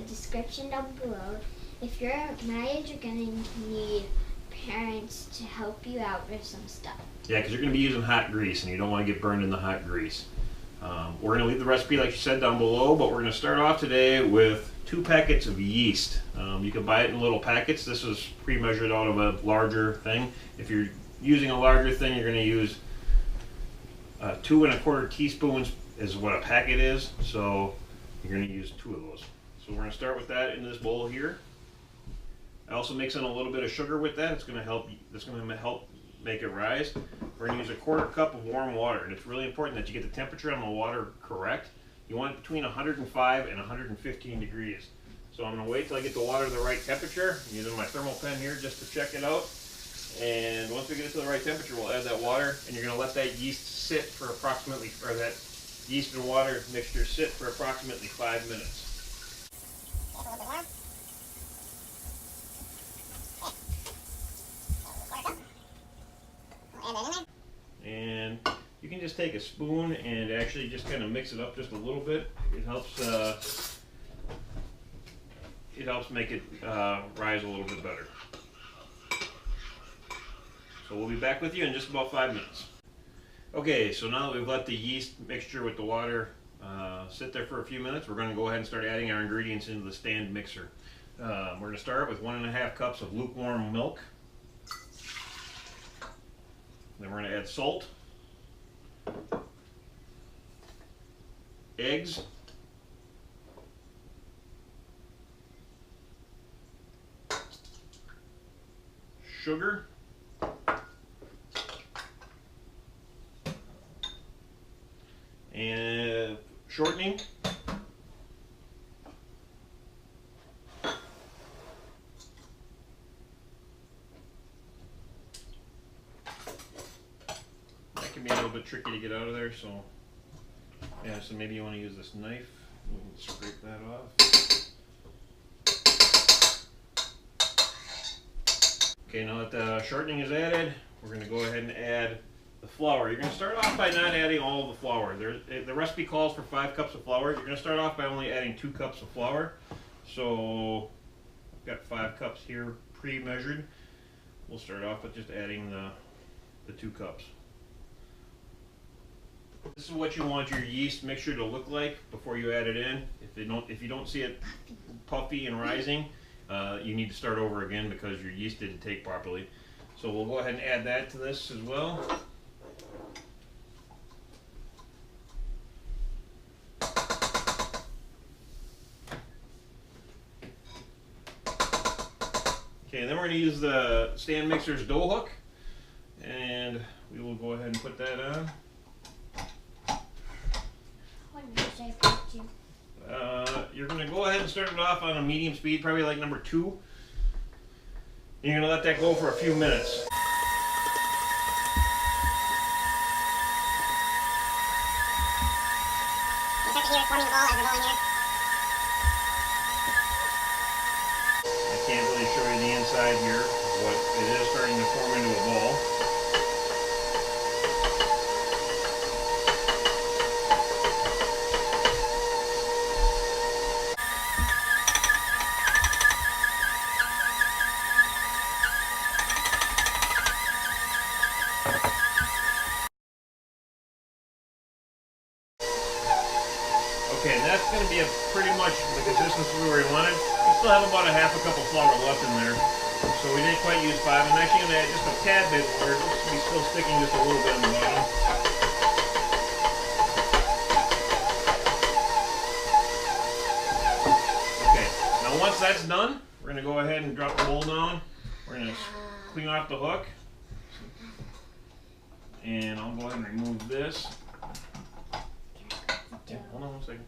description down below. If you're my age, you're going to need parents to help you out with some stuff. Yeah, because you're going to be using hot grease and you don't want to get burned in the hot grease. We're going to leave the recipe like you said down below, but we're going to start off today with 2 packets of yeast. You can buy it in little packets. This is pre-measured out of a larger thing. If you're using a larger thing, you're going to use 2 1/4 teaspoons is what a packet is. So you're going to use 2 of those. So we're going to start with that in this bowl here. I also mix in a little bit of sugar with that. It's going to help. That's going to help make it rise. We're going to use a 1/4 cup of warm water, and it's really important that you get the temperature on the water correct. You want it between 105 and 115 degrees. So I'm going to wait till I get the water to the right temperature. I'm using my thermal pen here just to check it out. And once we get it to the right temperature, we'll add that water, and you're going to let that yeast sit for approximately, or that yeast and water mixture sit for approximately 5 minutes. And you can just take a spoon and actually just kind of mix it up just a little bit. It helps make it rise a little bit better. So we'll be back with you in just about 5 minutes. Okay, so now that we've let the yeast mixture with the water sit there for a few minutes, we're going to go ahead and start adding our ingredients into the stand mixer. We're going to start with 1 1/2 cups of lukewarm milk. Then we're going to add salt, eggs, sugar, and shortening, can be a little bit tricky to get out of there, so yeah, so maybe you want to use this knife. We can scrape that off. Okay, now that the shortening is added, we're going to go ahead and add the flour. You're going to start off by not adding all of the flour. The recipe calls for 5 cups of flour. You're going to start off by only adding 2 cups of flour. So I've got 5 cups here pre-measured. We'll start off with just adding the 2 cups. This is what you want your yeast mixture to look like before you add it in. If you don't see it puffy and rising, you need to start over again because your yeast didn't take properly. So we'll go ahead and add that to this as well. Okay, and then we're going to use the stand mixer's dough hook, and we will go ahead and put that on. You're going to go ahead and start it off on a medium speed, probably like number 2. And you're going to let that go for a few minutes. You start to hear it forming the ball as we're going here. I can't really show you the inside here, but it is starting to form into a ball. Okay, that's going to be pretty much the consistency we wanted. We still have about a 1/2 cup of flour left in there, so we didn't quite use 5. I'm actually going to add just a tad bit more. This will be still sticking just a little bit in the bottom. Okay, now once that's done, we're going to go ahead and drop the bowl down. We're going to clean off the hook, and I'll go ahead and remove this. Yeah, hold on one second.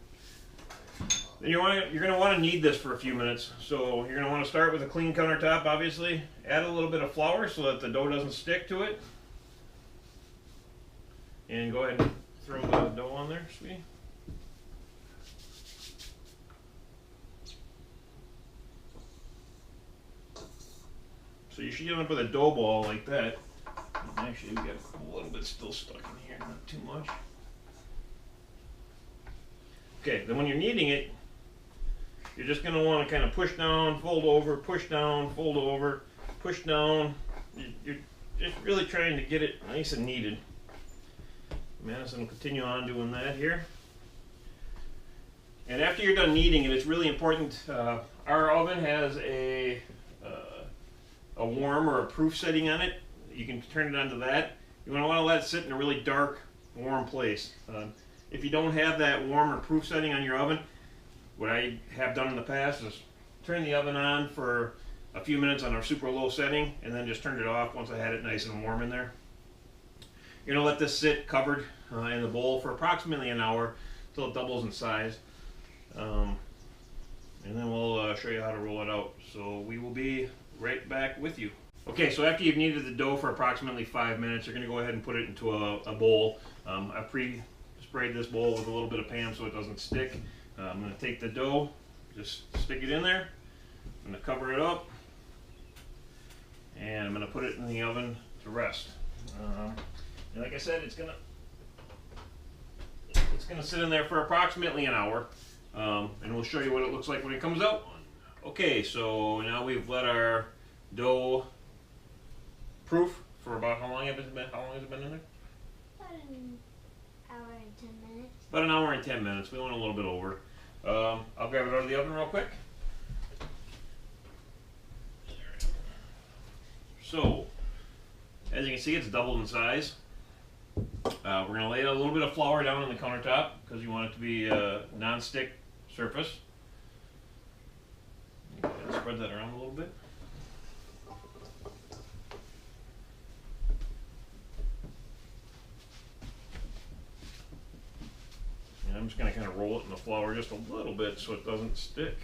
Then you're going to want to knead this for a few minutes. So you're going to want to start with a clean countertop, obviously. Add a little bit of flour so that the dough doesn't stick to it. And go ahead and throw the dough on there, sweetie. So you should end up with a dough ball like that. And actually, we got a little bit still stuck in here, not too much. Okay, then when you're kneading it, you're just going to want to kind of push down, fold over, push down, fold over, push down. You're just really trying to get it nice and kneaded. Madison will continue on doing that here. And after you're done kneading it, it's really important. Our oven has a warm or a proof setting on it. You can turn it onto that. You want to let it sit in a really dark, warm place. If you don't have that warm or proof setting on your oven, what I have done in the past is turn the oven on for a few minutes on our super low setting and then just turned it off once I had it nice and warm in there. You're going to let this sit covered in the bowl for approximately an hour until it doubles in size. And then we'll show you how to roll it out. So we will be right back with you. Okay, so after you've kneaded the dough for approximately 5 minutes, you're going to go ahead and put it into a bowl. I pre-sprayed this bowl with a little bit of Pam so it doesn't stick. I'm going to take the dough, just stick it in there. I'm going to cover it up, and I'm going to put it in the oven to rest. And like I said, it's going to sit in there for approximately an hour, and we'll show you what it looks like when it comes out. Okay, so now we've let our dough proof for about how long has it been in there? About an hour and 10 minutes. About an hour and 10 minutes. We went a little bit over. I'll grab it out of the oven real quick. So, as you can see, it's doubled in size. We're going to lay a little bit of flour down on the countertop because you want it to be a non-stick surface. Spread that around a little bit. And I'm just going to kind of roll it in the flour just a little bit so it doesn't stick.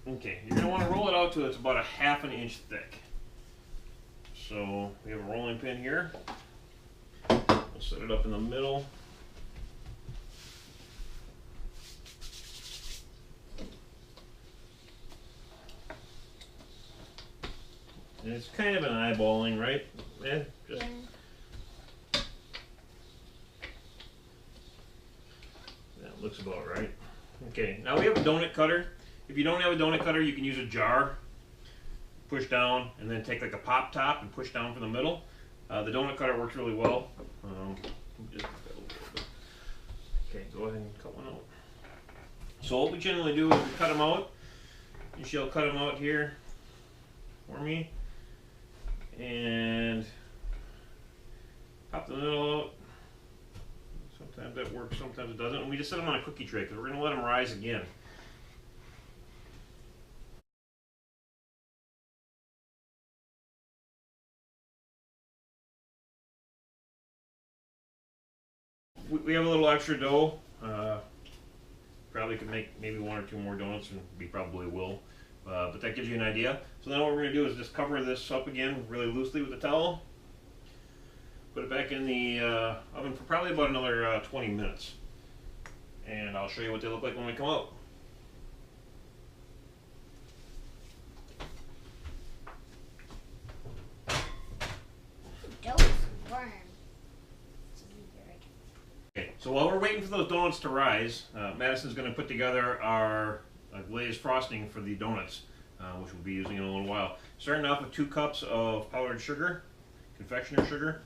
Okay, you're going to want to roll it out till it's about a ½ inch thick. So we have a rolling pin here. We'll set it up in the middle. And it's kind of an eyeballing, right? Yeah, just that looks about right. Okay, now we have a donut cutter. If you don't have a donut cutter, you can use a jar. Push down and then take like a pop top and push down from the middle. The donut cutter works really well. Okay, go ahead and cut one out. So what we generally do is we cut them out. You shall cut them out here for me. And pop the middle out. Sometimes that works, sometimes it doesn't. And we just set them on a cookie tray because we're going to let them rise again. We have a little extra dough. Probably could make maybe 1 or 2 more donuts, and we probably will. But that gives you an idea. So then what we're going to do is just cover this up again really loosely with a towel. Put it back in the oven for probably about another 20 minutes. And I'll show you what they look like when we come out. Dough's warm. It's weird. Okay, so while we're waiting for those donuts to rise, Madison's going to put together our glazed frosting for the donuts, which we'll be using in a little while. Starting off with 2 cups of powdered sugar, confectioner sugar,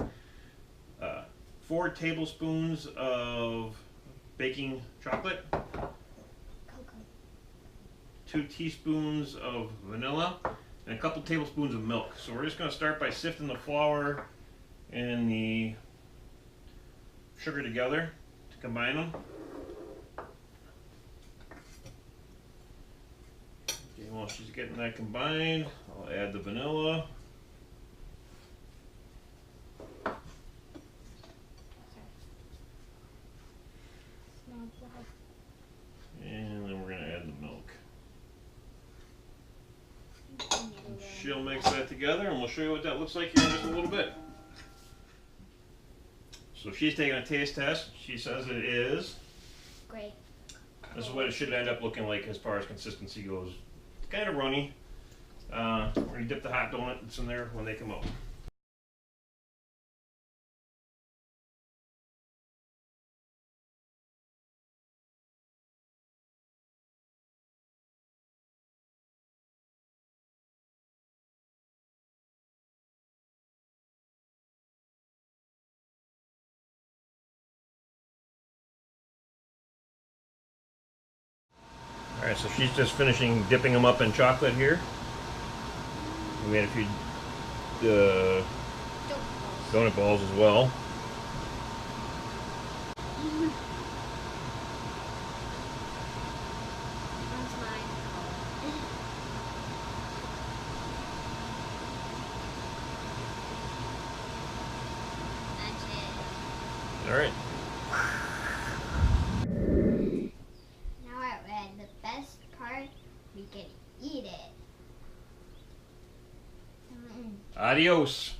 4 tablespoons of baking chocolate, Cocoa. 2 teaspoons of vanilla, and a couple tablespoons of milk. So we're just going to start by sifting the flour and the sugar together to combine them. Okay, while she's getting that combined, I'll add the vanilla. And then we're going to add the milk. And she'll mix that together and we'll show you what that looks like here in just a little bit. So she's taking a taste test. She says it is. Great. This is what it should end up looking like as far as consistency goes. It's kind of runny. We're going to dip the hot donuts in there when they come out. Alright, so she's just finishing dipping them up in chocolate here. We made a few donut balls as well. That's mine. That's it. Alright. Now I read the best part, we can eat it. Adios.